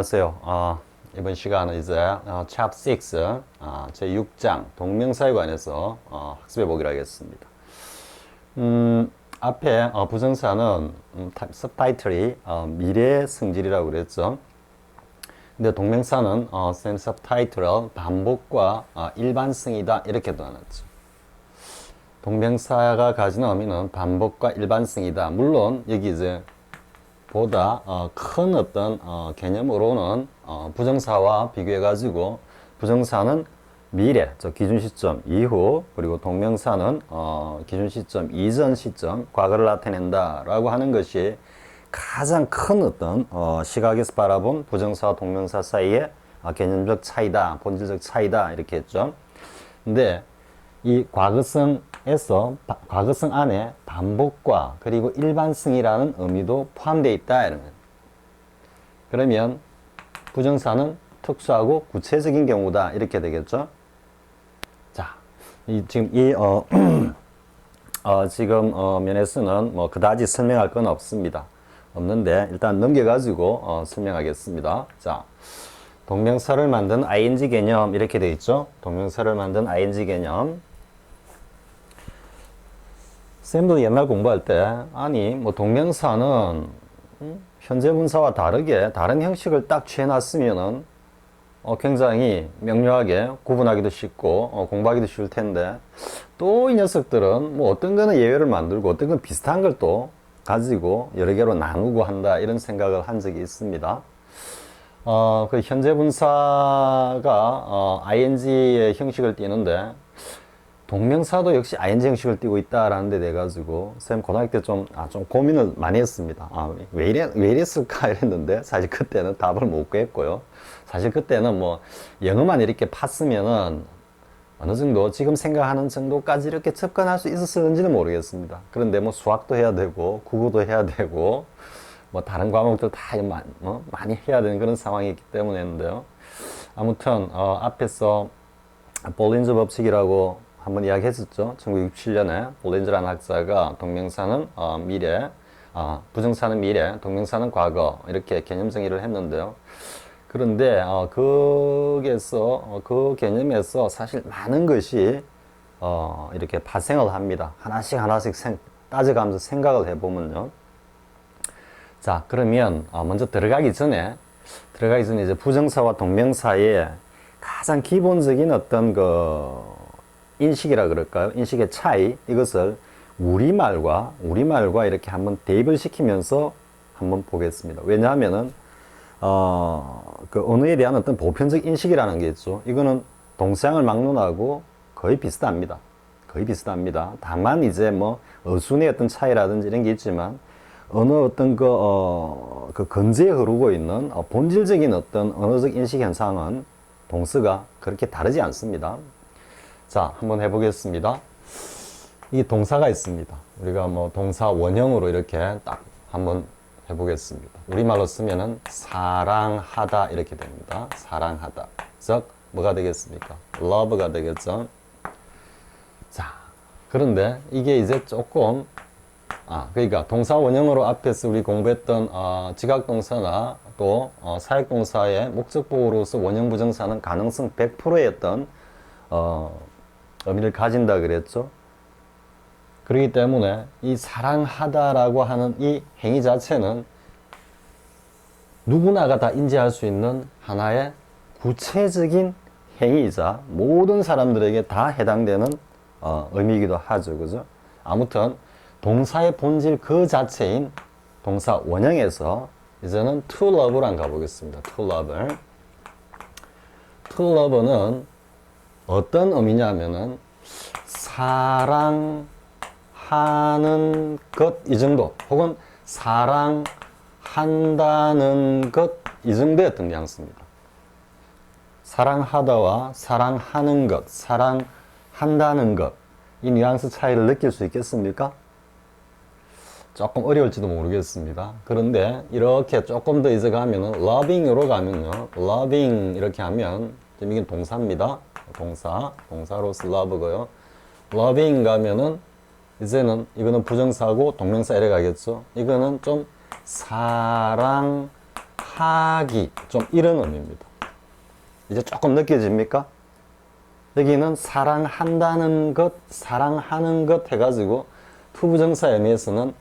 안녕하세요. 이번 시간은 이제 챕터 6 제6장 동명사에 관해서 학습해 보기로 하겠습니다. 앞에 부정사는 subtitle이 미래의 성질이라고 그랬죠. 근데 동명사는 same subtitle 반복과 일반성이다 이렇게 나눴죠. 동명사가 가지는 의미는 반복과 일반성이다. 물론 여기 이제 보다 큰 어떤 개념으로는 부정사와 비교해 가지고 부정사는 미래, 저 기준 시점 이후, 그리고 동명사는 기준 시점 이전 시점, 과거를 나타낸다 라고 하는 것이 가장 큰 어떤 시각에서 바라본 부정사와 동명사 사이의 개념적 차이다, 본질적 차이다 이렇게 했죠. 근데 이 과거성에서 과거성 안에 반복과 그리고 일반성이라는 의미도 포함되어 있다 이러면, 그러면 부정사는 특수하고 구체적인 경우다 이렇게 되겠죠. 자, 지금 지금 면에서는 뭐 그다지 설명할 건 없는데 일단 넘겨가지고 설명하겠습니다. 자, 동명사를 만든 ing 개념 이렇게 되어 있죠. 동명사를 만든 ing 개념. 쌤도 옛날 공부할 때 아니 뭐 동명사는 현재 분사와 다르게 다른 형식을 딱 취해놨으면은 굉장히 명료하게 구분하기도 쉽고 공부하기도 쉬울 텐데, 또 이 녀석들은 뭐 어떤 거는 예외를 만들고 어떤 건 비슷한 걸 또 가지고 여러 개로 나누고 한다 이런 생각을 한 적이 있습니다. 그 현재 분사가 ing의 형식을 띠는데 동명사도 역시 ing 형식을 띠고 있다라는 데 돼가지고 쌤 고등학교 때 좀 고민을 많이 했습니다. 왜 이랬을까 이랬는데 사실 그때는 답을 못 구했고요. 사실 그때는 뭐 영어만 이렇게 팠으면은 어느 정도 지금 생각하는 정도까지 이렇게 접근할 수 있었는지는 모르겠습니다. 그런데 뭐 수학도 해야 되고 국어도 해야 되고 뭐 다른 과목들 다 많이 해야 되는 그런 상황이기 때문에인데요. 아무튼 앞에서 볼린저 법칙이라고 한번 이야기했었죠. 1967년에 볼린저라는 학자가 동명사는 미래, 부정사는 미래, 동명사는 과거 이렇게 개념 정의를 했는데요. 그런데 그 개념에서 사실 많은 것이 이렇게 발생을 합니다. 하나씩 따져가면서 생각을 해보면요. 자, 그러면 먼저 들어가기 전에 이제 부정사와 동명사의 가장 기본적인 어떤 인식이라 그럴까요? 인식의 차이, 이것을 우리말과 이렇게 한번 대입을 시키면서 한번 보겠습니다. 왜냐하면은 그 언어에 대한 어떤 보편적 인식이라는 게 있죠. 이거는 동서양을 막론하고 거의 비슷합니다. 다만 이제 뭐 어순의 어떤 차이라든지 이런 게 있지만 어느 어떤 그 건재에 흐르고 있는 본질적인 어떤 언어적 인식 현상은 동서가 그렇게 다르지 않습니다. 자, 한번 해보겠습니다. 이 동사가 있습니다. 우리가 뭐 동사 원형으로 이렇게 딱 한번 해보겠습니다. 우리말로 쓰면은 사랑하다 이렇게 됩니다. 사랑하다. 즉 뭐가 되겠습니까? love가 되겠죠. 자, 그런데 이게 이제 조금 그러니까 동사 원형으로 앞에서 우리 공부했던 지각동사나 또 사역동사의 목적보호로서 원형 부정사는 가능성 100%의 어떤 의미를 가진다 그랬죠. 그렇기 때문에 이 사랑하다라고 하는 이 행위 자체는 누구나가 다 인지할 수 있는 하나의 구체적인 행위이자 모든 사람들에게 다 해당되는 의미이기도 하죠. 그죠? 아무튼 동사의 본질 그 자체인 동사 원형에서 이제는 to love로 한번 가보겠습니다. to love는 어떤 의미냐면은 사랑하는 것 이 정도, 혹은 사랑한다는 것 이 정도의 어떤 뉘앙스입니다. 사랑하다와 사랑하는 것, 사랑한다는 것, 이 뉘앙스 차이를 느낄 수 있겠습니까? 조금 어려울지도 모르겠습니다. 그런데 이렇게 조금 더 이제 가면은 loving으로 가면요, loving 이렇게 하면 이게 동사입니다. 동사로서 love고요. loving 가면은 이제는 이거는 부정사고 동명사 이래 가겠죠. 이거는 좀 사랑하는 사랑하기 좀 이런 의미입니다. 이제 조금 느껴집니까? 여기는 사랑한다는 것, 사랑하는 것 해가지고 투부정사의 의미에서는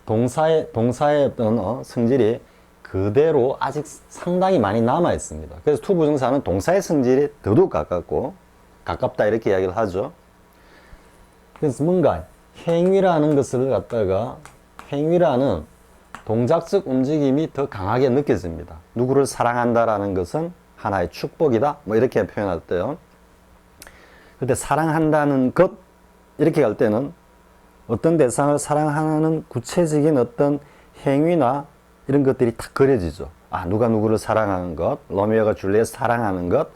동사의 어떤 성질이 그대로 아직 상당히 많이 남아 있습니다. 그래서 투부정사는 동사의 성질이 더더욱 가깝고 가깝다 이렇게 이야기를 하죠. 그래서 뭔가 행위라는 것을 갖다가 행위라는 동작적 움직임이 더 강하게 느껴집니다. 누구를 사랑한다라는 것은 하나의 축복이다 뭐 이렇게 표현할 때요. 근데 사랑한다는 것 이렇게 갈 때는 어떤 대상을 사랑하는 구체적인 어떤 행위나 이런 것들이 딱 그려지죠. 아, 누가 누구를 사랑하는 것, 로미오가 줄리엣을 사랑하는 것,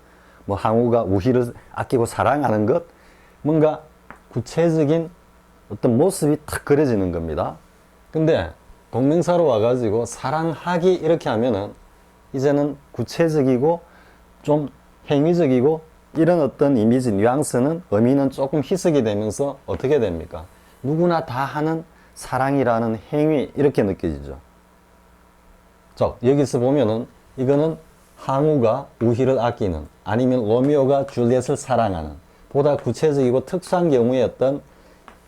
뭐 항우가 우희를 아끼고 사랑하는 것, 뭔가 구체적인 어떤 모습이 딱 그려지는 겁니다. 근데 동명사로 와가지고 사랑하기 이렇게 하면은 이제는 구체적이고 좀 행위적이고 이런 어떤 이미지, 뉘앙스는 의미는 조금 희석이 되면서 어떻게 됩니까? 누구나 다 하는 사랑이라는 행위 이렇게 느껴지죠. 자, 여기서 보면은 이거는 항우가 우희를 아끼는 아니면 로미오가 줄리엣을 사랑하는 보다 구체적이고 특수한 경우에 어떤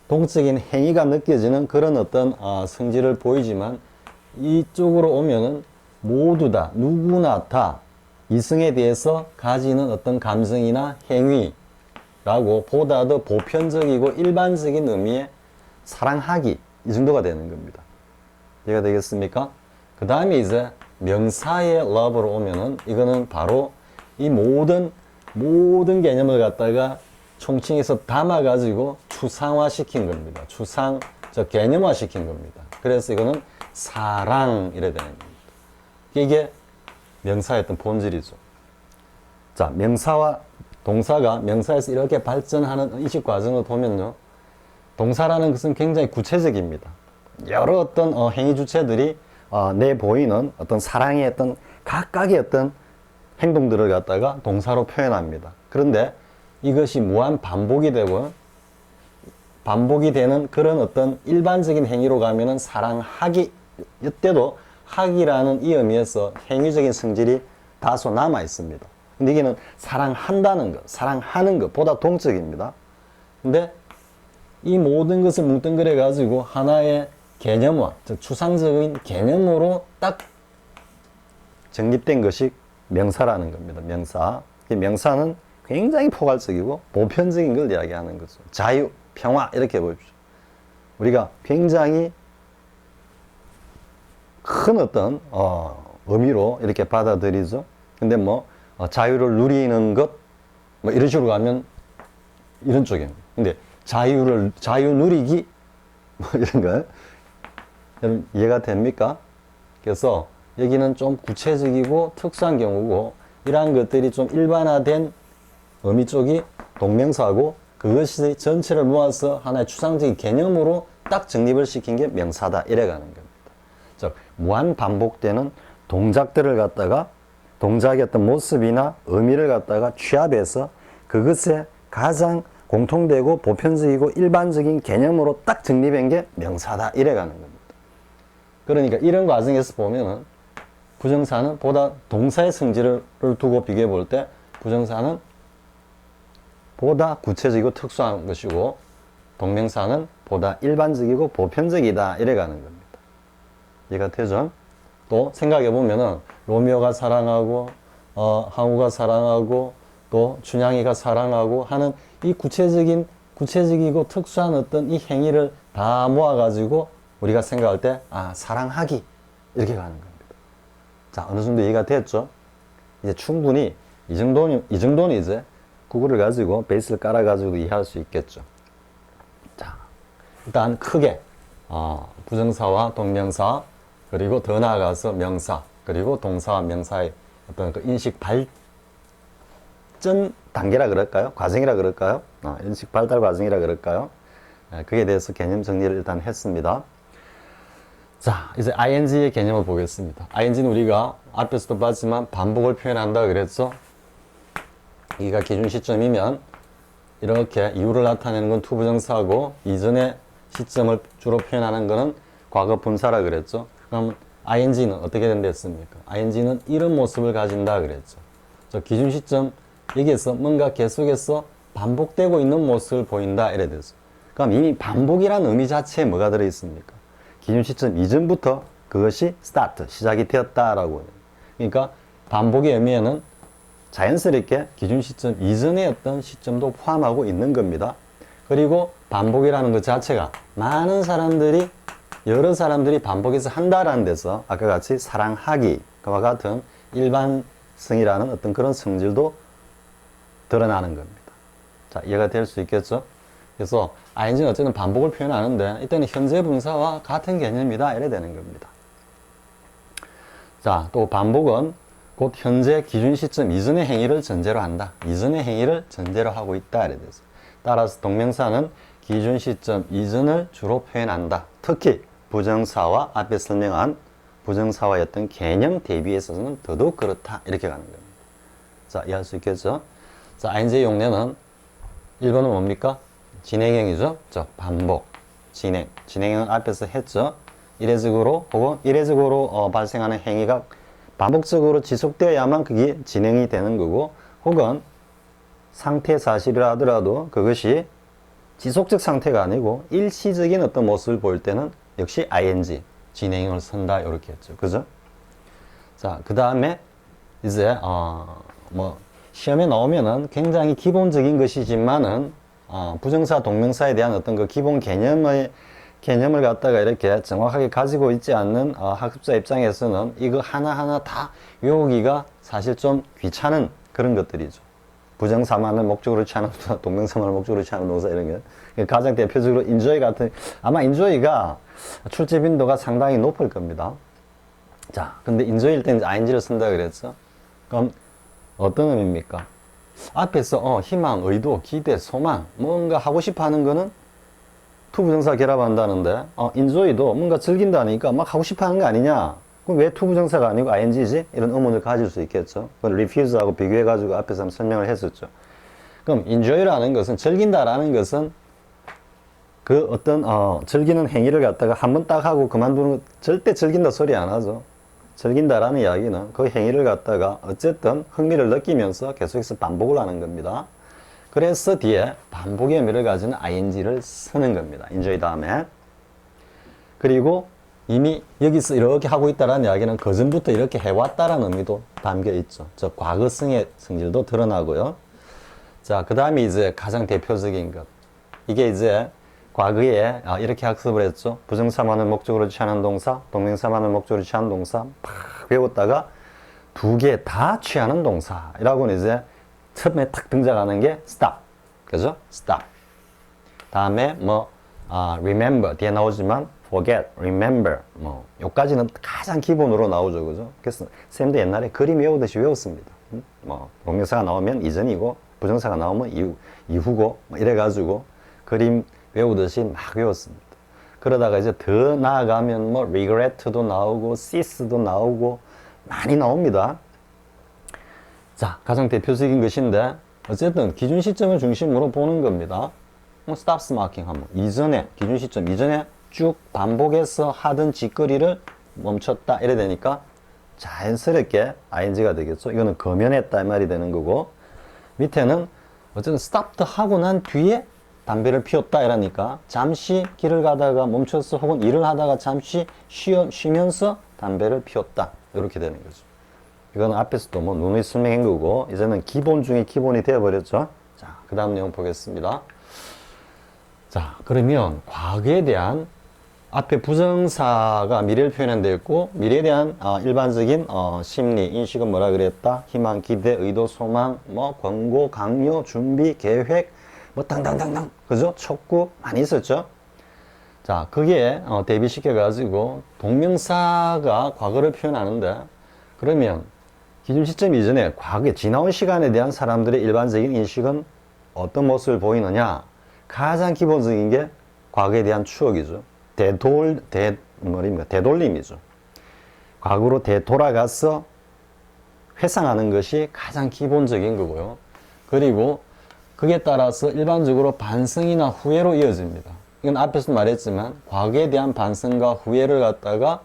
동적인 행위가 느껴지는 그런 어떤 성질을 보이지만 이쪽으로 오면은 모두 다 누구나 다 이성에 대해서 가지는 어떤 감성이나 행위라고 보다 더 보편적이고 일반적인 의미의 사랑하기 이 정도가 되는 겁니다. 이해가 되겠습니까? 그 다음에 이제 명사의 love로 오면은 이거는 바로 이 모든 개념을 갖다가 총칭해서 담아가지고 추상화 시킨 겁니다. 개념화 시킨 겁니다. 그래서 이거는 사랑 이래 되는 겁니다. 이게 명사의 어떤 본질이죠. 자, 명사와 동사가 명사에서 이렇게 발전하는 인식 과정을 보면요. 동사라는 것은 굉장히 구체적입니다. 여러 어떤 행위 주체들이 내보이는 어떤 사랑의 어떤 각각의 어떤 행동들을 갖다가 동사로 표현합니다. 그런데 이것이 무한 반복이 되고 반복이 되는 그런 어떤 일반적인 행위로 가면은 사랑하기 이때도 하기라는 이 의미에서 행위적인 성질이 다소 남아 있습니다. 근데 이게는 사랑한다는 것, 사랑하는 것보다 동적입니다. 근데 이 모든 것을 뭉뚱그려 가지고 하나의 개념화, 즉 추상적인 개념으로 딱 정립된 것이 명사라는 겁니다. 명사. 이 명사는 굉장히 포괄적이고 보편적인 걸 이야기하는 거죠. 자유, 평화 이렇게 보십시오. 우리가 굉장히 큰 어떤 의미로 이렇게 받아들이죠. 근데 뭐 자유를 누리는 것 뭐 이런 식으로 가면 이런 쪽입니다. 근데 자유 누리기 뭐 이런 거 여러분 이해가 됩니까? 그래서 여기는 좀 구체적이고 특수한 경우고 이러한 것들이 좀 일반화된 의미 쪽이 동명사고 그것이 전체를 모아서 하나의 추상적인 개념으로 딱 정립을 시킨 게 명사다 이래가는 겁니다. 즉 무한 반복되는 동작들을 갖다가 동작의 어떤 모습이나 의미를 갖다가 취합해서 그것에 가장 공통되고 보편적이고 일반적인 개념으로 딱 정립한 게 명사다 이래가는 겁니다. 그러니까 이런 과정에서 보면은 부정사는 보다 동사의 성질을 두고 비교해 볼 때 부정사는 보다 구체적이고 특수한 것이고 동명사는 보다 일반적이고 보편적이다 이래가는 겁니다. 이해가 되죠? 또 생각해 보면은 로미오가 사랑하고 항우가 사랑하고 또 춘향이가 사랑하고 하는 이 구체적이고 특수한 어떤 이 행위를 다 모아가지고 우리가 생각할 때 사랑하기 이렇게 가는 겁니다. 자, 어느 정도 이해가 됐죠? 이제 충분히 이 정도는 이제 그거를 가지고 베이스를 깔아가지고 이해할 수 있겠죠. 자, 일단 크게 부정사와 동명사 그리고 더 나아가서 명사 그리고 동사와 명사의 어떤 그 인식 발전 단계라 그럴까요? 과정이라 그럴까요? 인식 발달 과정이라 그럴까요? 그에 대해서 개념 정리를 일단 했습니다. 자, 이제 ing의 개념을 보겠습니다. ing는 우리가 앞에서도 봤지만 반복을 표현한다 그랬죠? 여기가 기준 시점이면 이렇게 이유를 나타내는 건 투부정사고 이전의 시점을 주로 표현하는 것은 과거 분사라 그랬죠? 그럼 ing는 어떻게 된댔습니까? ing는 이런 모습을 가진다 그랬죠. 저 기준 시점 여기에서 뭔가 계속해서 반복되고 있는 모습을 보인다 이래 됐어. 그럼 이미 반복이라는 의미 자체에 뭐가 들어 있습니까? 기준 시점 이전부터 그것이 스타트, 시작이 되었다라고. 그러니까 반복의 의미에는 자연스럽게 기준 시점 이전의 어떤 시점도 포함하고 있는 겁니다. 그리고 반복이라는 것 자체가 많은 사람들이, 여러 사람들이 반복해서 한다라는 데서 아까 같이 사랑하기와 같은 일반성이라는 어떤 그런 성질도 드러나는 겁니다. 자, 이해가 될 수 있겠죠? 그래서 ing는 어쨌든 반복을 표현하는데 이때는 현재 분사와 같은 개념이다 이래 되는 겁니다. 자, 또 반복은 곧 현재 기준 시점 이전의 행위를 전제로 한다. 이전의 행위를 전제로 하고 있다 이래 돼서. 따라서 동명사는 기준 시점 이전을 주로 표현한다. 특히 부정사와 앞에 설명한 부정사와의 어떤 개념 대비에 있어서는 더더욱 그렇다 이렇게 가는 겁니다. 자, 이해할 수 있겠죠? 자, ing 용례는 1번은 뭡니까? 진행형이죠. 반복, 진행형은 앞에서 했죠. 이례적으로 혹은 이례적으로 발생하는 행위가 반복적으로 지속되어야만 그게 진행이 되는 거고, 혹은 상태 사실이라 하더라도 그것이 지속적 상태가 아니고 일시적인 어떤 모습을 볼 때는 역시 ing, 진행형을 쓴다 이렇게 했죠. 그죠? 자, 그 다음에 이제 시험에 나오면은 굉장히 기본적인 것이지만은 부정사, 동명사에 대한 어떤 그 기본 개념을 갖다가 이렇게 정확하게 가지고 있지 않는 학습자 입장에서는 이거 하나하나 다 외우기가 사실 좀 귀찮은 그런 것들이죠. 부정사만을 목적으로 취하는 동사, 동명사만을 목적으로 취하는 동사 이런 게 가장 대표적으로 enjoy 같은, 아마 enjoy가 출제 빈도가 상당히 높을 겁니다. 자, 근데 enjoy일 때는 ing를 쓴다 그랬죠. 그럼 어떤 의미입니까? 앞에서 희망, 의도, 기대, 소망 뭔가 하고 싶어 하는 거는 투부정사 결합한다는데 enjoy도 뭔가 즐긴다니까 막 하고 싶어 하는 거 아니냐? 그럼 왜 투부정사가 아니고 ing지? 이런 의문을 가질 수 있겠죠. 그걸 refuse하고 비교해가지고 앞에서 한번 설명을 했었죠. 그럼 enjoy라는 것은, 즐긴다라는 것은 그 어떤 즐기는 행위를 갖다가 한번 딱 하고 그만두는 거, 절대 즐긴다 소리 안 하죠. 즐긴다라는 이야기는 그 행위를 갖다가 어쨌든 흥미를 느끼면서 계속해서 반복을 하는 겁니다. 그래서 뒤에 반복의 의미를 가지는 ing를 쓰는 겁니다. enjoy 다음에. 그리고 이미 여기서 이렇게 하고 있다라는 이야기는 그전부터 이렇게 해왔다라는 의미도 담겨 있죠. 저 과거성의 성질도 드러나고요. 자, 그 다음에 이제 가장 대표적인 것. 이게 이제 과거에 이렇게 학습을 했죠. 부정사만을 목적으로 취하는 동사, 동명사만을 목적으로 취하는 동사 팍 배웠다가 두 개 다 취하는 동사라고는 이제 처음에 탁 등장하는 게 stop. 그죠? stop. 다음에 remember 뒤에 나오지만 forget, remember 요까지는 가장 기본으로 나오죠. 그죠? 그래서 쌤도 옛날에 그림 외우듯이 외웠습니다. 동명사가 나오면 이전이고 부정사가 나오면 이후고 이래가지고 그림 외우듯이 막 외웠습니다. 그러다가 이제 더 나아가면 regret도 나오고 cease도 나오고 많이 나옵니다. 자, 가장 대표적인 것인데 어쨌든 기준 시점을 중심으로 보는 겁니다. stops marking 하면 이전에, 기준 시점 이전에 쭉 반복해서 하던 짓거리를 멈췄다 이래 되니까 자연스럽게 ing가 되겠죠. 이거는 거면했다 이 말이 되는 거고, 밑에는 어쨌든 stopped 하고 난 뒤에 담배를 피웠다 이러니까 잠시 길을 가다가 멈췄어, 혹은 일을 하다가 잠시 쉬면서 담배를 피웠다 이렇게 되는 거죠. 이건 앞에서도 누누이 설명한 거고 이제는 기본 중에 기본이 되어버렸죠. 자, 그 다음 내용 보겠습니다. 자, 그러면 과거에 대한 앞에 부정사가 미래를 표현한데 있고, 미래에 대한 일반적인 심리, 인식은 뭐라 그랬다? 희망, 기대, 의도, 소망, 권고, 강요, 준비, 계획, 당당당당, 그죠? 촉구 많이 있었죠? 자, 거기에 대비시켜가지고 동명사가 과거를 표현하는데, 그러면 기준 시점 이전에 과거에 지나온 시간에 대한 사람들의 일반적인 인식은 어떤 모습을 보이느냐? 가장 기본적인 게 과거에 대한 추억이죠. 되돌림이죠. 과거로 되돌아가서 회상하는 것이 가장 기본적인 거고요. 그리고 그에 따라서 일반적으로 반성이나 후회로 이어집니다. 이건 앞에서 말했지만 과거에 대한 반성과 후회를 갖다가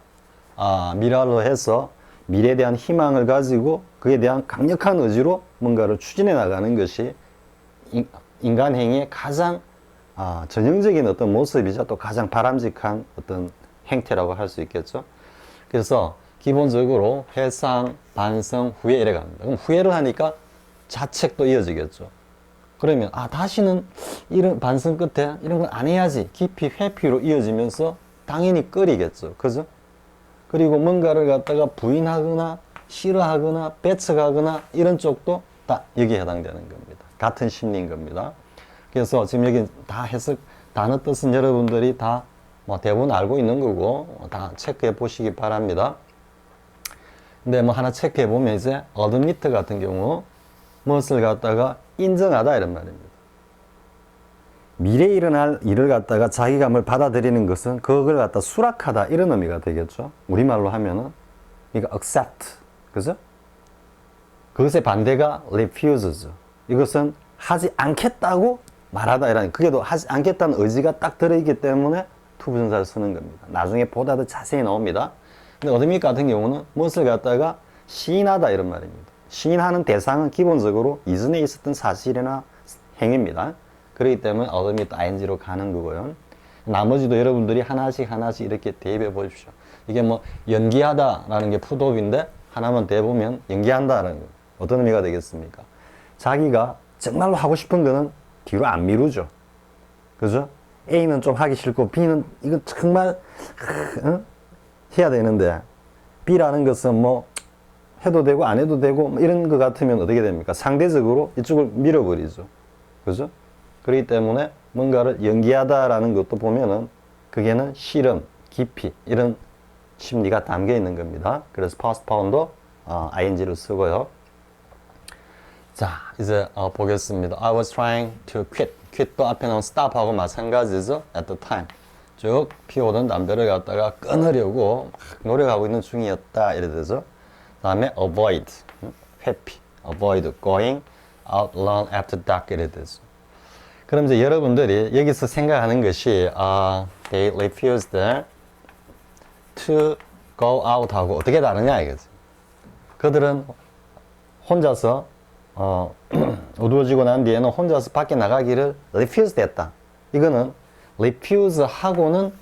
미래로 해서 미래에 대한 희망을 가지고 그에 대한 강력한 의지로 뭔가를 추진해 나가는 것이 인간 행위의 가장 전형적인 어떤 모습이자 또 가장 바람직한 어떤 행태라고 할 수 있겠죠. 그래서 기본적으로 회상, 반성, 후회 이래 갑니다. 그럼 후회를 하니까 자책도 이어지겠죠. 그러면 다시는 이런 반성 끝에 이런 건 안 해야지 깊이 회피로 이어지면서 당연히 끓이겠죠. 그죠? 그리고 뭔가를 갖다가 부인하거나 싫어하거나 배척하거나 이런 쪽도 다 여기에 해당되는 겁니다. 같은 심리인 겁니다. 그래서 지금 여기 다 해석 단어 뜻은 여러분들이 다 뭐 대부분 알고 있는 거고 다 체크해 보시기 바랍니다. 근데 뭐 하나 체크해 보면 이제 admit 같은 경우 무엇을 갖다가 인정하다 이런 말입니다. 미래에 일어날 일을 갖다가 자기가 뭘 받아들이는 것은 그걸 갖다 수락하다 이런 의미가 되겠죠. 우리말로 하면은 이거 accept, 그죠? 그것의 반대가 refuse죠. 이것은 하지 않겠다고 말하다 이라는, 그게도 하지 않겠다는 의지가 딱 들어있기 때문에 투부정사를 쓰는 겁니다. 나중에 보다 더 자세히 나옵니다. 근데 어드밋 같은 경우는 무엇을 갖다가 시인하다 이런 말입니다. 시인하는 대상은 기본적으로 이전에 있었던 사실이나 행위입니다. 그렇기 때문에 어드밋 ing로 가는 거고요. 나머지도 여러분들이 하나씩 이렇게 대입해 보십시오. 이게 뭐 연기하다라는 게 푸드업인데 하나만 대보면 연기한다라는 거 어떤 의미가 되겠습니까? 자기가 정말로 하고 싶은 거는 뒤로 안 미루죠. 그죠? A는 좀 하기 싫고 B는 이거 정말 해야 되는데 B라는 것은 뭐 해도 되고 안 해도 되고 뭐 이런 것 같으면 어떻게 됩니까? 상대적으로 이쪽을 밀어버리죠. 그죠? 그렇기 때문에 뭔가를 연기하다라는 것도 보면은 그게는 실험, 깊이 이런 심리가 담겨 있는 겁니다. 그래서 postpone도 ing를 쓰고요. 자, 이제 보겠습니다. I was trying to quit. quit도 앞에 나온 stop하고 마찬가지죠. at the time. 쭉 피우던 담배를 갖다가 끊으려고 막 노력하고 있는 중이었다. 이래 되죠. 다음에 avoid, 회피. avoid going out alone after dark. 이래 되죠. 그럼 이제 여러분들이 여기서 생각하는 것이 they refused to go out 하고 어떻게 다르냐 이거죠. 그들은 혼자서 어두워지고 난 뒤에는 혼자서 밖에 나가기를 refuse 했다. 이거는 refuse 하고는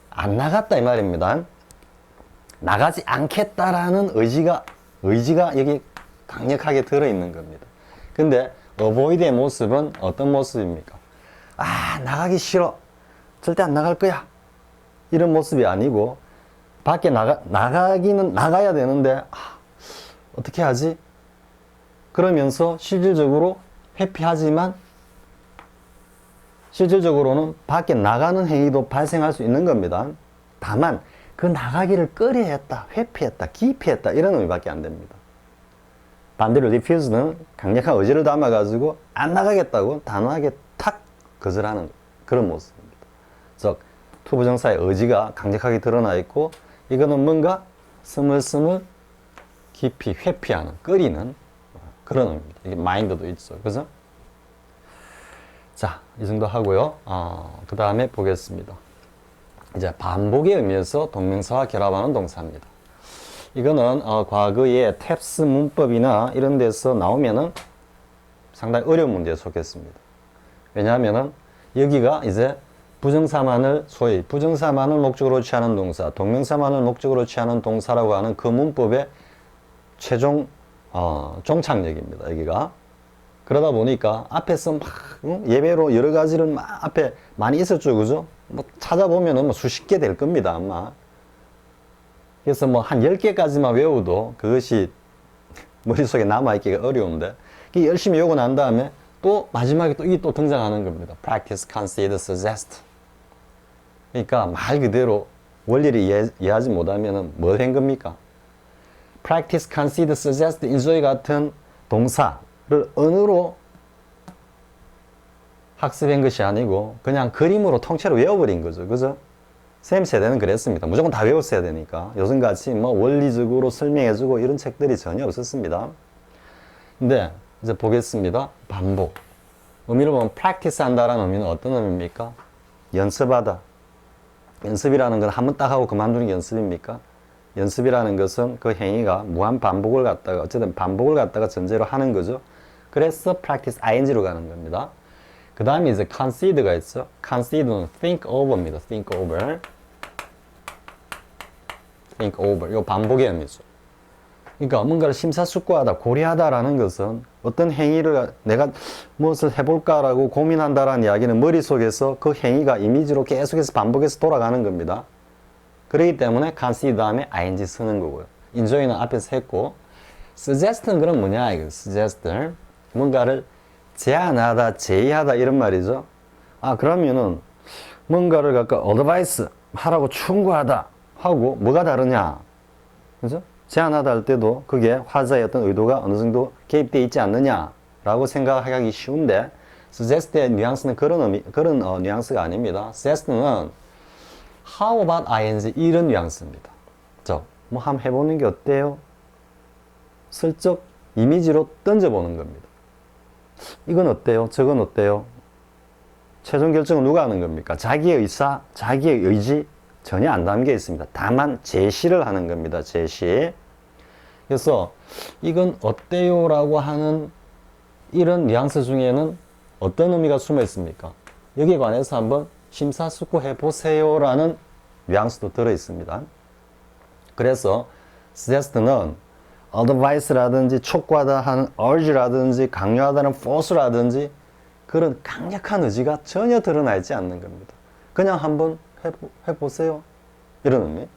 안 나갔다 이 말입니다. 나가지 않겠다라는 의지가 여기 강력하게 들어있는 겁니다. 근데 avoid의 모습은 어떤 모습입니까? 나가기 싫어. 절대 안 나갈 거야. 이런 모습이 아니고 밖에 나가기는 나가야 되는데 어떻게 하지? 그러면서 실질적으로 회피하지만 실질적으로는 밖에 나가는 행위도 발생할 수 있는 겁니다. 다만 그 나가기를 꺼려했다, 회피했다, 기피했다 이런 의미밖에 안 됩니다. 반대로 refuse는 강력한 의지를 담아가지고 안 나가겠다고 단호하게 탁 거절하는 그런 모습입니다. 즉 투부정사의 의지가 강력하게 드러나 있고 이거는 뭔가 스물스물 깊이 회피하는, 꺼리는 그런 의미입니다. 이게 마인드도 있죠. 그죠? 자, 이 정도 하고요. 그 다음에 보겠습니다. 이제 반복의 의미에서 동명사와 결합하는 동사입니다. 이거는 과거의 탭스 문법이나 이런 데서 나오면은 상당히 어려운 문제에 속했습니다. 왜냐하면은 여기가 이제 소위 부정사만을 목적으로 취하는 동사, 동명사만을 목적으로 취하는 동사라고 하는 그 문법의 최종 종착역입니다. 여기가. 그러다 보니까 앞에서 막 예배로 여러 가지를 막 앞에 많이 있었죠. 그죠? 뭐 찾아보면은 뭐 수십 개 될 겁니다. 아마. 그래서 뭐 한 10개까지만 외워도 그것이 머릿속에 남아있기가 어려운데 열심히 외우고 난 다음에 또 마지막에 또 이게 또 등장하는 겁니다. practice, consider, suggest. 그러니까 말 그대로 원리를 이해하지 못하면은 뭘 한 겁니까? practice, consider, suggest, enjoy 같은 동사를 언어로 학습한 것이 아니고 그냥 그림으로 통째로 외워버린 거죠. 그죠? 쌤 세대는 그랬습니다. 무조건 다 외웠어야 되니까. 요즘같이 뭐 원리적으로 설명해주고 이런 책들이 전혀 없었습니다. 근데 이제 보겠습니다. 반복. 의미를 보면 practice 한다라는 의미는 어떤 의미입니까? 연습하다. 연습이라는 건 한 번 딱 하고 그만두는 게 연습입니까? 연습이라는 것은 그 행위가 무한 반복을 갖다가 어쨌든 반복을 갖다가 전제로 하는 거죠. 그래서 practice ing로 가는 겁니다. 그 다음에 이제 consider가 있죠. consider는 think over입니다. think over. think over. 요 반복의 의미죠. 그러니까 뭔가를 심사숙고하다, 고려하다라는 것은 어떤 행위를 내가 무엇을 해볼까라고 고민한다라는 이야기는 머릿속에서 그 행위가 이미지로 계속해서 반복해서 돌아가는 겁니다. 그렇기 때문에 consider 다음에 ing 쓰는 거고요. enjoy는 앞에서 했고, suggest는 그럼 뭐냐 이거 suggest 뭔가를 제안하다, 제의하다 이런 말이죠. 그러면은 뭔가를 갖다 advice 하라고 충고하다 하고 뭐가 다르냐, 그죠? 제안하다 할 때도 그게 화자의 어떤 의도가 어느 정도 개입되어 있지 않느냐라고 생각하기 쉬운데, suggest의 뉘앙스는 그런 뉘앙스가 아닙니다. suggest는 how about ing 이런 뉘앙스입니다. 뭐 한번 해보는 게 어때요? 슬쩍 이미지로 던져보는 겁니다. 이건 어때요? 저건 어때요? 최종 결정은 누가 하는 겁니까? 자기의 의사, 자기의 의지 전혀 안 담겨 있습니다. 다만 제시를 하는 겁니다. 제시. 그래서 이건 어때요? 라고 하는 이런 뉘앙스 중에는 어떤 의미가 숨어 있습니까? 여기에 관해서 한번 심사숙고해 보세요 라는 뉘앙스도 들어 있습니다. 그래서 suggest는 advice라든지 촉구하다 하는 urge라든지 강요하다는 force라든지 그런 강력한 의지가 전혀 드러나 있지 않는 겁니다. 그냥 한번 해보세요. 이런 의미.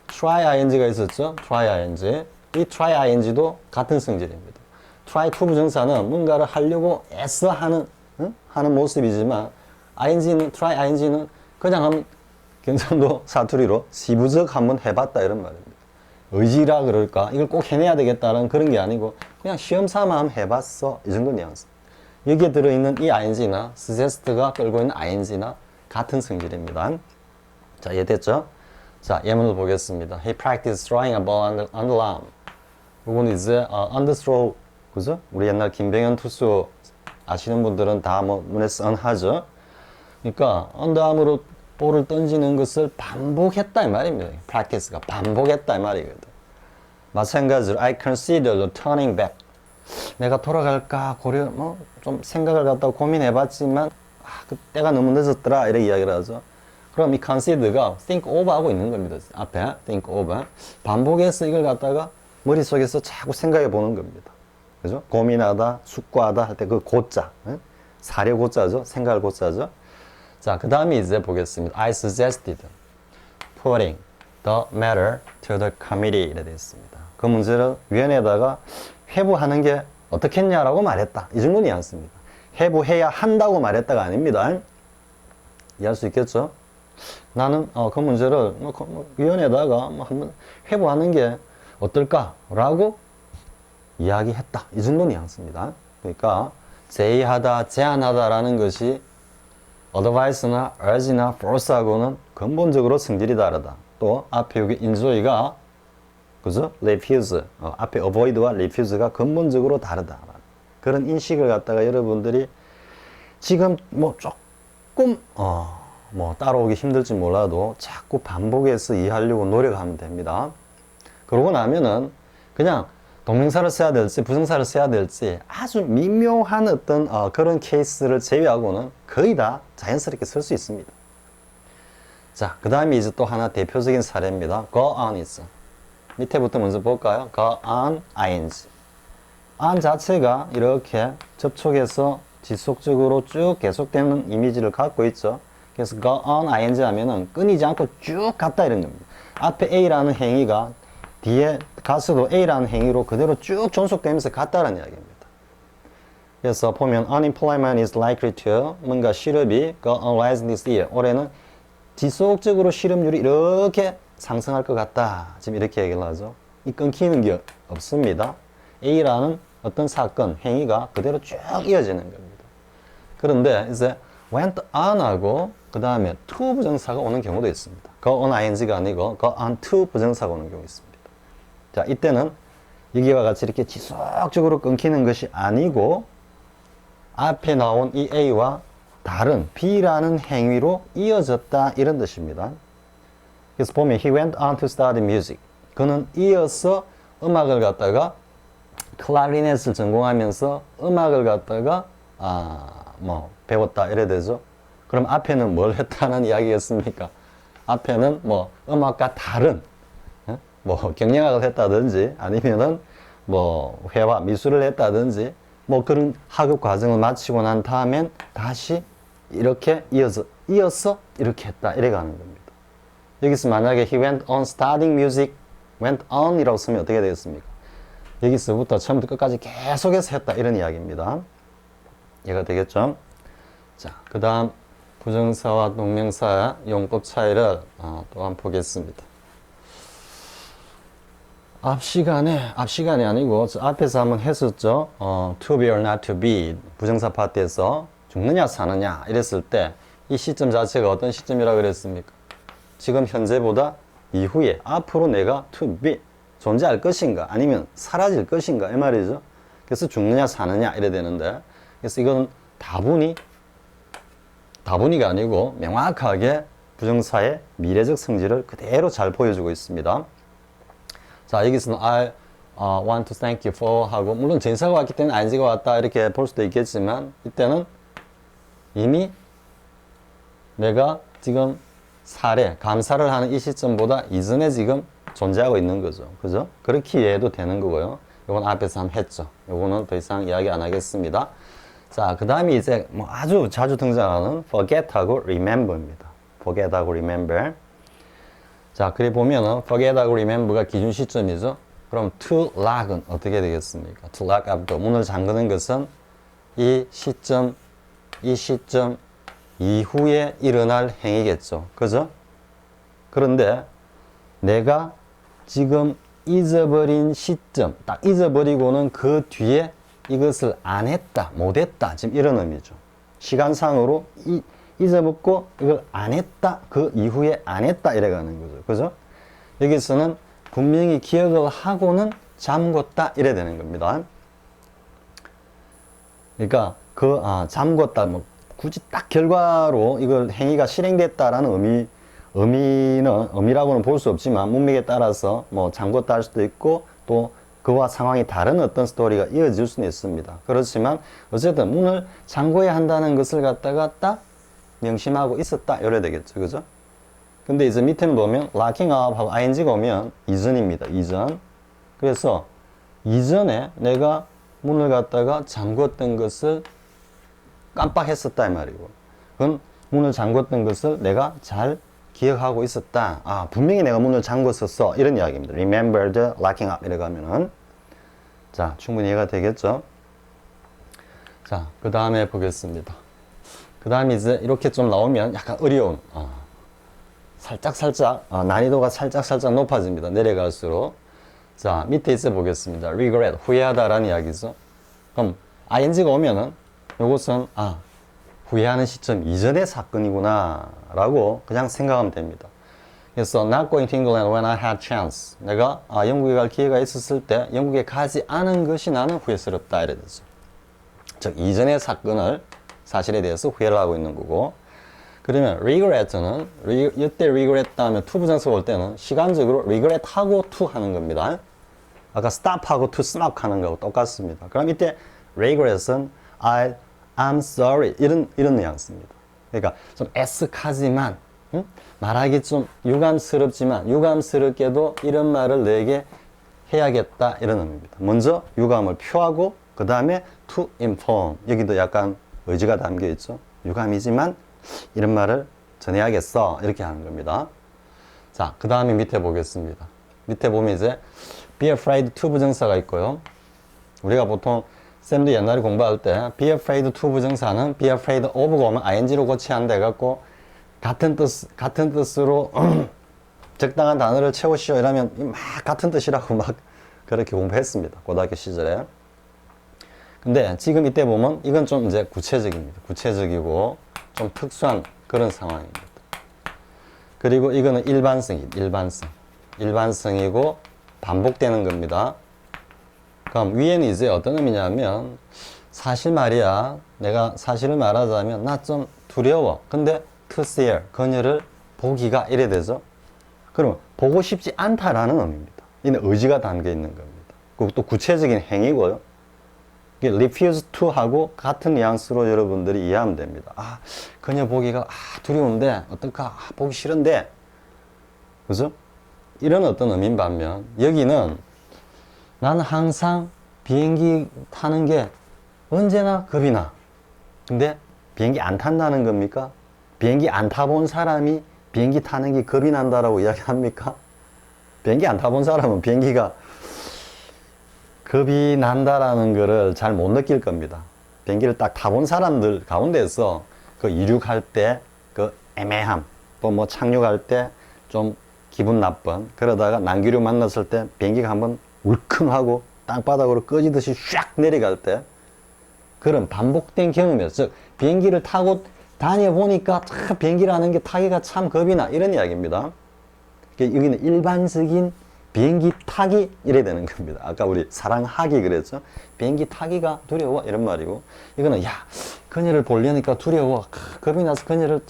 try ing가 있었죠. try ing. 이 try ing도 같은 성질입니다. try to 부정사는 뭔가를 하려고 애써 하는 모습이지만 try ing는 그냥 한번 경상도 사투리로 시부적 한번 해봤다 이런 말입니다. 의지라 그럴까? 이걸 꼭 해내야 되겠다는 그런 게 아니고 그냥 시험 삼아 한번 해봤어. 이 정도 뉘앙스. 여기에 들어있는 이 ing나 suggest가 끌고 있는 ing나 같은 성질입니다. 자, 이해됐죠? 자, 예문을 보겠습니다. He practiced throwing a ball on the lawn. 이건 이제 underthrow, 그죠? 우리 옛날 김병현 투수 아시는 분들은 다 뭐 눈에 뻔하죠. 그러니까 언더암으로 볼을 던지는 것을 반복했다 이 말입니다. practice가 반복했다 이 말이거든. 마찬가지로 I consider turning back. 내가 돌아갈까 고려 좀 생각을 갖다가 고민해봤지만 그때가 너무 늦었더라 이렇게 이야기를 하죠. 그럼 이 consider가 think over 하고 있는 겁니다. 앞에 think over 반복해서 이걸 갖다가 머릿속에서 자꾸 생각해 보는 겁니다. 그죠? 고민하다, 숙고하다 할 때 그 고자, 사려 고자죠. 생각을 고자죠. 자, 그 다음에 이제 보겠습니다. I suggested putting the matter to the committee 이래 되어 있습니다. 그 문제를 위원회에다가 회부하는 게 어떻겠냐라고 말했다. 이 정도 뉘앙스입니다. 회부해야 한다고 말했다가 아닙니다. 이해할 수 있겠죠? 나는 그 문제를 위원회에다가 한번 회부하는 게 어떨까라고 이야기했다. 이 정도 뉘앙스입니다. 그러니까 제의하다, 제안하다라는 것이 advice나 urge나 force하고는 근본적으로 성질이 다르다. 또 앞에 여기 enjoy가 그죠? refuse 앞에 avoid와 refuse가 근본적으로 다르다. 그런 인식을 갖다가 여러분들이 지금 뭐 조금 뭐 따라오기 힘들지 몰라도 자꾸 반복해서 이해하려고 노력하면 됩니다. 그러고 나면은 그냥 동명사를 써야 될지 부정사를 써야 될지 아주 미묘한 어떤 그런 케이스를 제외하고는 거의 다 자연스럽게 쓸 수 있습니다. 자, 그 다음에 이제 또 하나 대표적인 사례입니다. go on is. 밑에부터 먼저 볼까요? go on ing. on 자체가 이렇게 접촉해서 지속적으로 쭉 계속되는 이미지를 갖고 있죠. 그래서 go on ing 하면은 끊이지 않고 쭉 갔다 이런 겁니다. 앞에 A라는 행위가 뒤에 가서도 A라는 행위로 그대로 쭉 존속되면서 갔다라는 이야기입니다. 그래서 보면 unemployment is likely to 뭔가 실업이 go on rise this year. 올해는 지속적으로 실업률이 이렇게 상승할 것 같다. 지금 이렇게 얘기를 하죠. 이 끊기는 게 없습니다. A라는 어떤 사건, 행위가 그대로 쭉 이어지는 겁니다. 그런데 이제 went on하고 그 다음에 to 부정사가 오는 경우도 있습니다. go on ing가 아니고 go on to 부정사가 오는 경우 있습니다. 자, 이때는 여기와 같이 이렇게 지속적으로 끊기는 것이 아니고 앞에 나온 이 A와 다른 B라는 행위로 이어졌다 이런 뜻입니다. 그래서 보면 he went on to study music. 그는 이어서 음악을 갖다가 클라리넷을 전공하면서 음악을 갖다가 뭐 배웠다 이래 되죠. 그럼 앞에는 뭘 했다는 이야기겠습니까? 앞에는 뭐 음악과 다른 뭐 경영학을 했다든지 아니면은 뭐 회화 미술을 했다든지 뭐 그런 학업 과정을 마치고 난 다음엔 다시 이렇게 이어서 이렇게 했다 이래 가는 겁니다. 여기서 만약에 he went on studying music, went on 이라고 쓰면 어떻게 되겠습니까? 여기서부터 처음부터 끝까지 계속해서 했다 이런 이야기입니다. 이해가 되겠죠? 자, 그 다음 부정사와 동명사 용법 차이를 또 한번 보겠습니다. 앞 시간에 아니고 앞에서 한번 했었죠. to be or not to be 부정사 파트에서 죽느냐 사느냐 이랬을 때 이 시점 자체가 어떤 시점이라 그랬습니까? 지금 현재보다 이후에 앞으로 내가 to be 존재할 것인가 아니면 사라질 것인가 이 말이죠. 그래서 죽느냐 사느냐 이래 되는데 그래서 이건 다분히가 아니고 명확하게 부정사의 미래적 성질을 그대로 잘 보여주고 있습니다. 자, 여기서는 I want to thank you for 하고 물론 전사가 왔기 때문에 ing가 왔다 이렇게 볼 수도 있겠지만 이때는 이미 내가 지금 감사를 하는 이 시점보다 이전에 지금 존재하고 있는 거죠. 그죠? 그렇게 이해해도 되는 거고요. 이건 앞에서 한번 했죠. 이거는 더 이상 이야기 안 하겠습니다. 자, 그 다음에 이제 뭐 아주 자주 등장하는 forget하고 remember입니다. forget하고 remember. 자, 그래 보면은 forget하고 remember가 기준 시점이죠. 그럼 to lock은 어떻게 되겠습니까? to lock up the 문을 잠그는 것은 이 시점 이후에 일어날 행위겠죠. 그죠? 그런데 내가 지금 잊어버린 시점, 딱 잊어버리고는 그 뒤에 이것을 안 했다, 못 했다. 지금 이런 의미죠. 시간상으로 잊어먹고 이걸 안 했다, 그 이후에 안 했다 이래 가는 거죠. 그죠? 여기서는 분명히 기억을 하고는 잠궜다 이래 되는 겁니다. 그러니까 잠궜다, 뭐 굳이 딱 결과로 이걸 행위가 실행됐다라는 의미라고는 볼 수 없지만 문맥에 따라서 뭐 잠궜다 할 수도 있고 또 그와 상황이 다른 어떤 스토리가 이어질 수는 있습니다. 그렇지만 어쨌든 문을 잠궈야 한다는 것을 갖다가 딱 명심하고 있었다 이래 되겠죠. 그죠? 근데 이제 밑에 보면 locking up 하고 ing가 오면 이전입니다. 이전. 그래서 이전에 내가 문을 갖다가 잠궜던 것을 깜빡했었다 이 말이고 그건 문을 잠궜던 것을 내가 잘 기억하고 있었다. 분명히 내가 문을 잠궜었어 이런 이야기입니다. remembered locking up 이래 가면은 자, 충분히 이해가 되겠죠? 자, 그 다음에 보겠습니다. 그 다음에 이제 이렇게 좀 나오면 약간 어려운 살짝 난이도가 살짝 높아집니다. 내려갈수록. 자, 밑에 이제 보겠습니다. regret 후회하다라는 이야기죠. 그럼 ing가 오면은 요것은 후회하는 시점 이전의 사건이구나 라고 그냥 생각하면 됩니다. 그래서 not going to England when I had chance. 내가 영국에 갈 기회가 있었을 때 영국에 가지 않은 것이 나는 후회스럽다 이래 되죠. 즉 이전의 사실에 대해서 후회를 하고 있는 거고 그러면 regret는 이때 regret 다음에 to 부정사가 올 때는 시간적으로 regret 하고 to 하는 겁니다. 아까 stop 하고 to stop 하는 거하고 똑같습니다. 그럼 이때 regret은 I'm sorry 이런 뉘앙스입니다. 그러니까 좀 애석하지만 말하기 좀 유감스럽지만 유감스럽게도 이런 말을 내게 해야겠다 이런 의미입니다. 먼저 유감을 표하고 그 다음에 to inform 여기도 약간 의지가 담겨 있죠. 유감이지만 이런 말을 전해야겠어 이렇게 하는 겁니다. 자, 그 다음에 밑에 보겠습니다. 밑에 보면 이제 be afraid to 부정사가 있고요. 우리가 보통 쌤도 옛날에 공부할 때 be afraid to 부정사는 be afraid of가 오면 ing로 고쳐야 한다 해갖고 같은 뜻으로 적당한 단어를 채우시오 이러면 막 같은 뜻이라고 막 그렇게 공부했습니다. 고등학교 시절에. 근데 지금 이때 보면 이건 좀 이제 구체적입니다. 구체적이고 좀 특수한 그런 상황입니다. 그리고 이거는 일반성이고 반복되는 겁니다. 그럼 위에는 이제 어떤 의미냐면 사실 말이야 내가 사실을 말하자면 나 좀 두려워. 근데 to see 그녀를 보기가 이래 되죠. 그럼 보고 싶지 않다라는 의미입니다. 이는 의지가 담겨 있는 겁니다. 그리고 또 구체적인 행위고요. 이게 refuse to 하고 같은 뉘앙스로 여러분들이 이해하면 됩니다. 아, 그녀 보기가 두려운데 어떨까? 보기 싫은데, 그죠? 이런 어떤 의미인 반면 여기는 나는 항상 비행기 타는 게 언제나 겁이 나. 근데 비행기 안 탄다는 겁니까? 비행기 안 타본 사람이 비행기 타는 게 겁이 난다라고 이야기합니까? 비행기 안 타본 사람은 비행기가 겁이 난다라는 거를 잘 못 느낄 겁니다. 비행기를 딱 타본 사람들 가운데서 그 이륙할 때 그 애매함, 또 뭐 착륙할 때 좀 기분 나쁜, 그러다가 난기류 만났을 때 비행기가 한번 울컹하고 땅바닥으로 꺼지듯이 샥 내려갈 때 그런 반복된 경험이었어요. 즉 비행기를 타고 다녀보니까 비행기라는 게 타기가 참 겁이 나, 이런 이야기입니다. 여기는 일반적인 비행기 타기 이래 되는 겁니다. 아까 우리 사랑하기 그랬죠. 비행기 타기가 두려워 이런 말이고, 이거는 야 그녀를 보려니까 두려워, 겁이 나서 그녀를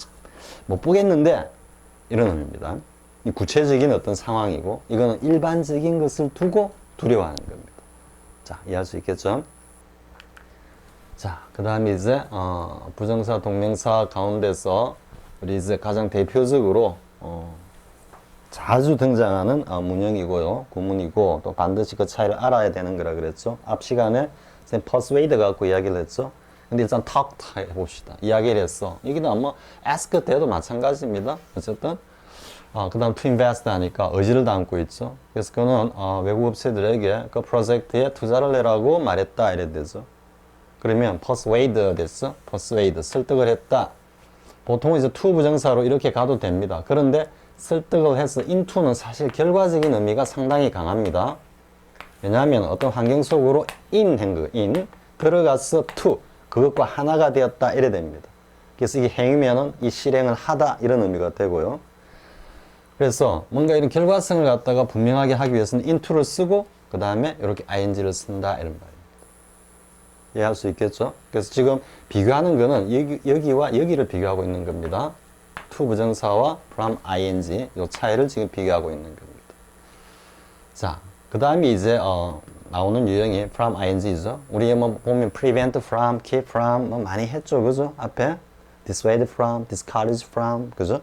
못 보겠는데, 이런 의미입니다. 이 구체적인 어떤 상황이고, 이거는 일반적인 것을 두고 두려워하는 겁니다. 자, 이해할 수 있겠죠? 자, 그 다음에 이제 부정사 동명사 가운데서 우리 이제 가장 대표적으로 자주 등장하는 문형이고요, 구문이고, 또 반드시 그 차이를 알아야 되는 거라 그랬죠. 앞 시간에 선생님 persuade 갖고 이야기를 했죠. 근데 일단 talk 해봅시다. 이야기를 했어. 여기는 아마 ask 때도 마찬가지입니다. 어쨌든 그 다음 to invest 하니까 의지를 담고 있죠. 그래서 그는 외국 업체들에게 그 프로젝트에 투자를 내라고 말했다 이래 되죠. 그러면 persuade 됐어. persuade 설득을 했다. 보통은 이제 to 부정사로 이렇게 가도 됩니다. 그런데 설득을 해서 into는 사실 결과적인 의미가 상당히 강합니다. 왜냐하면 어떤 환경 속으로 in 들어가서 to 그것과 하나가 되었다 이래 됩니다. 그래서 이게 행위면은 이 실행을 하다 이런 의미가 되고요. 그래서 뭔가 이런 결과성을 갖다가 분명하게 하기 위해서는 into를 쓰고 그 다음에 이렇게 ing를 쓴다 이런 말입니다. 이해할 수 있겠죠? 그래서 지금 비교하는 거는 여기와 여기를 비교하고 있는 겁니다. to 부정사와 from ing 이 차이를 지금 비교하고 있는 겁니다. 자, 그 다음에 이제 나오는 유형이 from ing죠. 우리 뭐 보면 prevent from, keep from 뭐 많이 했죠, 그죠? 앞에 dissuade from, discourage from, 그죠?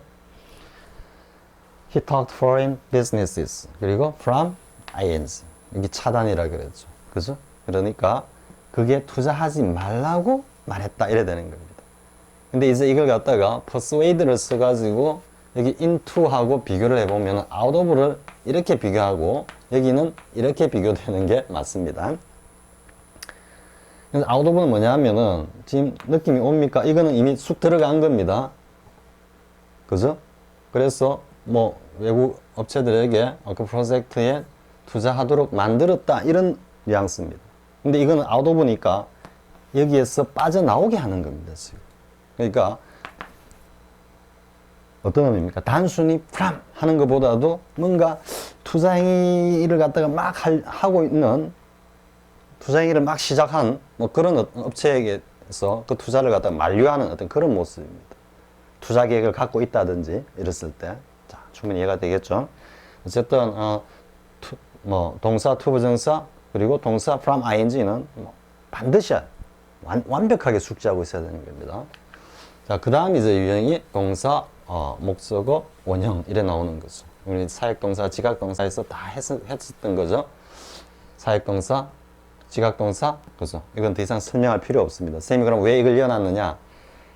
He talked foreign businesses. 그리고 from ing 여기 차단이라 그랬죠, 그죠? 그러니까 그게 투자하지 말라고 말했다 이래 되는 겁니다. 근데 이제 이걸 갖다가 persuade를 써가지고 여기 into하고 비교를 해보면 out of를 이렇게 비교하고 여기는 이렇게 비교되는 게 맞습니다. 그래서 out of는 뭐냐 하면은 지금 느낌이 옵니까? 이거는 이미 쑥 들어간 겁니다. 그죠? 그래서 뭐 외국 업체들에게 그 프로젝트에 투자하도록 만들었다 이런 뉘앙스입니다. 근데 이거는 out of니까 여기에서 빠져나오게 하는 겁니다, 지금. 그러니까 어떤 의미입니까? 단순히 from 하는 것보다도 뭔가 투자 행위를 갖다가 막 하고 있는, 투자 행위를 막 시작한 뭐 그런 업체에게서 그 투자를 갖다가 만류하는 어떤 그런 모습입니다. 투자 계획을 갖고 있다든지 이랬을 때, 자, 충분히 이해가 되겠죠? 어쨌든 뭐 동사 to 부정사 그리고 동사 from ing는 뭐 반드시 완벽하게 숙지하고 있어야 되는 겁니다. 자, 그 다음 이제 유형이 동사, 목적어, 원형 이래 나오는 거죠. 우리 사역동사, 지각동사에서 다 했었던 거죠. 사역동사, 지각동사, 그죠? 이건 더 이상 설명할 필요 없습니다. 선생님이 그럼 왜 이걸 이어놨느냐?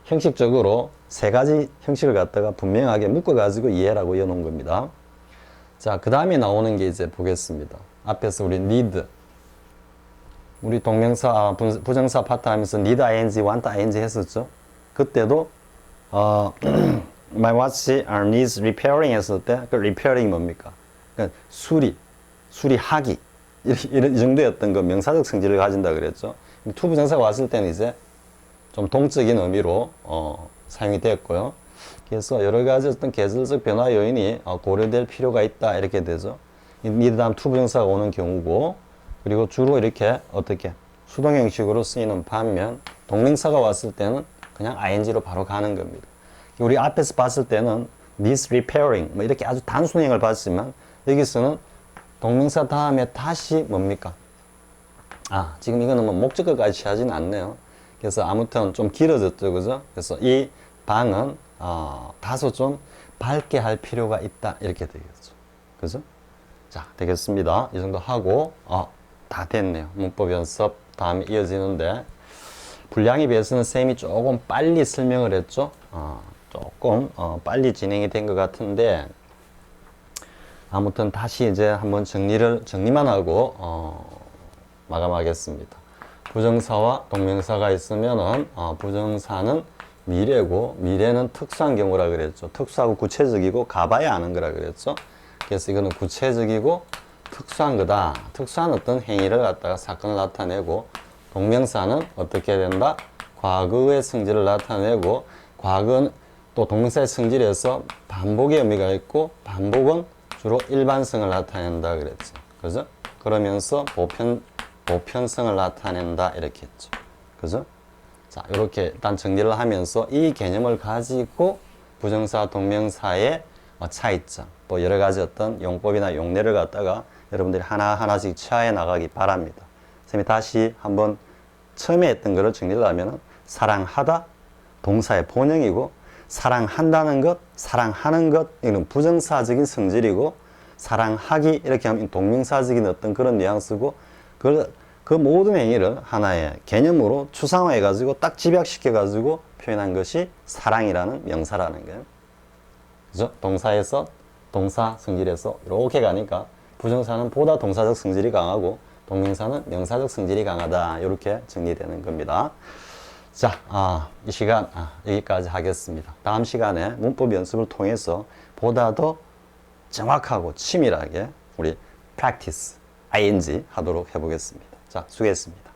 형식적으로 세 가지 형식을 갖다가 분명하게 묶어가지고 이해라고 이어놓은 겁니다. 자, 그 다음에 나오는 게 이제 보겠습니다. 앞에서 우리 need, 우리 동명사, 부정사 파트 하면서 need ing, want ing 했었죠. 그때도 my watch needs repairing 했을 때 그 repairing이 뭡니까? 그러니까 수리하기 이 정도였던 그 명사적 성질을 가진다 그랬죠. to 부정사가 왔을 때는 이제 좀 동적인 의미로 사용이 되었고요. 그래서 여러 가지 어떤 계절적 변화 요인이 고려될 필요가 있다 이렇게 되죠. need 다음 to 부정사가 오는 경우고, 그리고 주로 이렇게 어떻게 수동 형식으로 쓰이는 반면 동명사가 왔을 때는 그냥 ing로 바로 가는 겁니다. 우리 앞에서 봤을 때는 needs repairing 뭐 이렇게 아주 단순형을 봤지만 여기서는 동명사 다음에 다시 뭡니까? 지금 이거는 뭐 목적어까지 취하지는 않네요. 그래서 아무튼 좀 길어졌죠, 그죠? 그래서 이 방은 다소 좀 밝게 할 필요가 있다, 이렇게 되겠죠. 그죠? 자, 되겠습니다. 이 정도 하고 다 됐네요. 문법 연습 다음에 이어지는데, 분량에 비해서는 쌤이 조금 빨리 설명을 했죠. 조금 빨리 진행이 된 것 같은데, 아무튼 다시 이제 한번 정리만 하고 마감하겠습니다. 부정사와 동명사가 있으면은 부정사는 미래고, 미래는 특수한 경우라 그랬죠. 특수하고 구체적이고 가봐야 아는 거라 그랬죠. 그래서 이거는 구체적이고 특수한 거다. 특수한 어떤 행위를 갖다가 사건을 나타내고, 동명사는 어떻게 된다? 과거의 성질을 나타내고, 과거는 또 동명사의 성질에서 반복의 의미가 있고, 반복은 주로 일반성을 나타낸다 그랬죠. 그죠? 그러면서 보편성을 나타낸다 이렇게 했죠. 그죠? 자, 이렇게 일단 정리를 하면서 이 개념을 가지고 부정사, 동명사의 차이점, 또 여러 가지 어떤 용법이나 용례를 갖다가 여러분들이 하나하나씩 취하해 나가기 바랍니다. 선생님이 다시 한번 처음에 했던 거를 정리를 하면, 사랑하다, 동사의 본형이고, 사랑한다는 것, 사랑하는 것, 이건 부정사적인 성질이고, 사랑하기, 이렇게 하면 동명사적인 어떤 그런 뉘앙스고, 그 모든 행위를 하나의 개념으로 추상화해가지고 딱 집약시켜가지고 표현한 것이 사랑이라는 명사라는 거예요. 그죠? 동사에서, 동사 성질에서 이렇게 가니까 부정사는 보다 동사적 성질이 강하고, 동명사는 명사적 성질이 강하다. 이렇게 정리되는 겁니다. 자, 이 시간 여기까지 하겠습니다. 다음 시간에 문법 연습을 통해서 보다 더 정확하고 치밀하게 우리 practice, ing 하도록 해보겠습니다. 자, 수고했습니다.